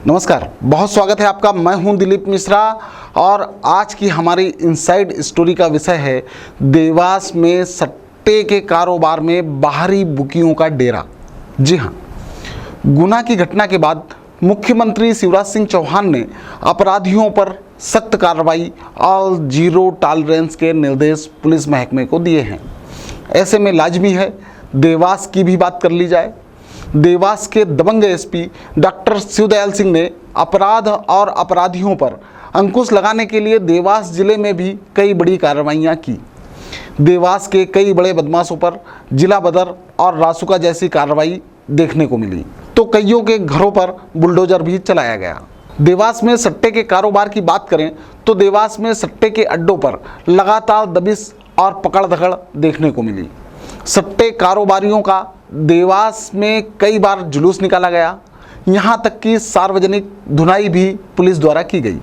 नमस्कार, बहुत स्वागत है आपका। मैं हूं दिलीप मिश्रा और आज की हमारी इनसाइड स्टोरी का विषय है देवास में सट्टे के कारोबार में बाहरी बुकियों का डेरा। जी हां, गुना की घटना के बाद मुख्यमंत्री शिवराज सिंह चौहान ने अपराधियों पर सख्त कार्रवाई और जीरो टॉलरेंस के निर्देश पुलिस महकमे को दिए हैं। ऐसे में लाजमी है देवास की भी बात कर ली जाए। देवास के दबंग एसपी डॉक्टर शिवदयाल सिंह ने अपराध और अपराधियों पर अंकुश लगाने के लिए देवास जिले में भी कई बड़ी कार्रवाइयाँ की। देवास के कई बड़े बदमाशों पर जिला बदर और रासुका जैसी कार्रवाई देखने को मिली, तो कईयों के घरों पर बुलडोजर भी चलाया गया। देवास में सट्टे के कारोबार की बात करें तो देवास में सट्टे के अड्डों पर लगातार दबिश और पकड़ धकड़ देखने को मिली। सट्टे कारोबारियों का देवास में कई बार जुलूस निकाला गया, यहाँ तक कि सार्वजनिक धुनाई भी पुलिस द्वारा की गई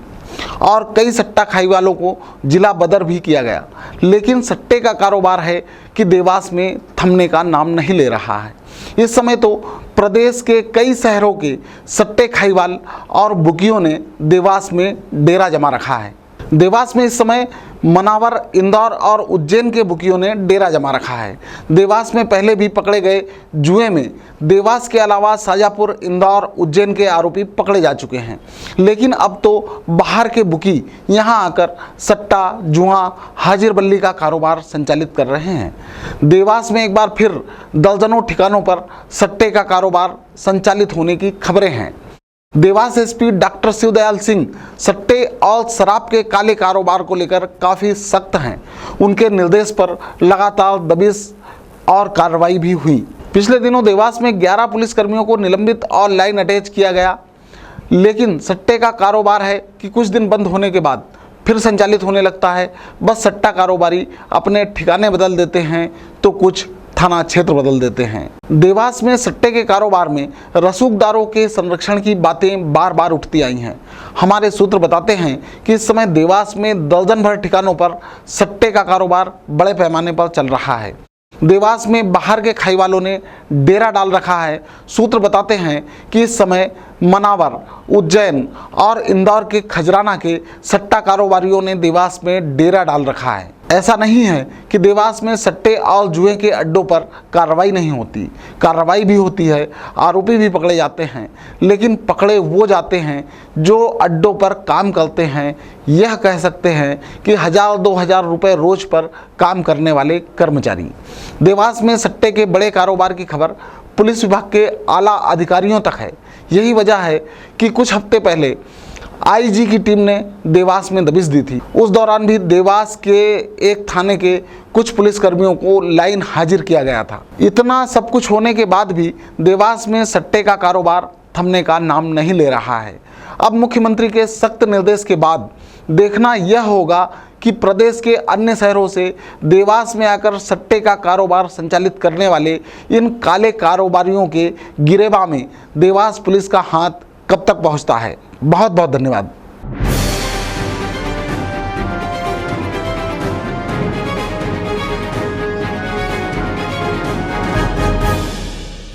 और कई सट्टा खाई वालों को जिला बदर भी किया गया। लेकिन सट्टे का कारोबार है कि देवास में थमने का नाम नहीं ले रहा है। इस समय तो प्रदेश के कई शहरों के सट्टे खाईवाल और बुकियों ने देवास में डेरा जमा रखा है। देवास में इस समय मनावर, इंदौर और उज्जैन के बुकियों ने डेरा जमा रखा है। देवास में पहले भी पकड़े गए जुए में देवास के अलावा शाजापुर, इंदौर, उज्जैन के आरोपी पकड़े जा चुके हैं। लेकिन अब तो बाहर के बुकी यहां आकर सट्टा, जुआ, हाजिर बल्ली का कारोबार संचालित कर रहे हैं। देवास में एक बार फिर दर्जनों ठिकानों पर सट्टे का कारोबार संचालित होने की खबरें हैं। देवास एसपी डॉक्टर शिवदयाल सिंह सट्टे और शराब के काले कारोबार को लेकर काफ़ी सख्त हैं। उनके निर्देश पर लगातार दबिश और कार्रवाई भी हुई। पिछले दिनों देवास में 11 पुलिसकर्मियों को निलंबित और लाइन अटैच किया गया। लेकिन सट्टे का कारोबार है कि कुछ दिन बंद होने के बाद फिर संचालित होने लगता है। बस सट्टा कारोबारी अपने ठिकाने बदल देते हैं तो कुछ थाना क्षेत्र बदल देते हैं। देवास में सट्टे के कारोबार में रसूखदारों के संरक्षण की बातें बार बार उठती आई हैं। हमारे सूत्र बताते हैं कि इस समय देवास में दर्जन भर ठिकानों पर सट्टे का कारोबार बड़े पैमाने पर चल रहा है। देवास में बाहर के खाई वालों ने डेरा डाल रखा है। सूत्र बताते हैं कि इस समय मनावर, उज्जैन और इंदौर के खजराना के सट्टा कारोबारियों ने देवास में डेरा डाल रखा है। ऐसा नहीं है कि देवास में सट्टे और जुए के अड्डों पर कार्रवाई नहीं होती, कार्रवाई भी होती है, आरोपी भी पकड़े जाते हैं। लेकिन पकड़े वो जाते हैं जो अड्डों पर काम करते हैं। यह कह सकते हैं कि 1000-2000 रुपये रोज पर काम करने वाले कर्मचारी। देवास में सट्टे के बड़े कारोबार की खबर पुलिस विभाग के आला अधिकारियों तक है। यही वजह है कि कुछ हफ्ते पहले आईजी की टीम ने देवास में दबिश दी थी। उस दौरान भी देवास के एक थाने के कुछ पुलिसकर्मियों को लाइन हाजिर किया गया था। इतना सब कुछ होने के बाद भी देवास में सट्टे का कारोबार थमने का नाम नहीं ले रहा है। अब मुख्यमंत्री के सख्त निर्देश के बाद देखना यह होगा कि प्रदेश के अन्य शहरों से देवास में आकर सट्टे का कारोबार संचालित करने वाले इन काले कारोबारियों के गिरेबान में देवास पुलिस का हाथ कब तक पहुंचता है। बहुत बहुत धन्यवाद।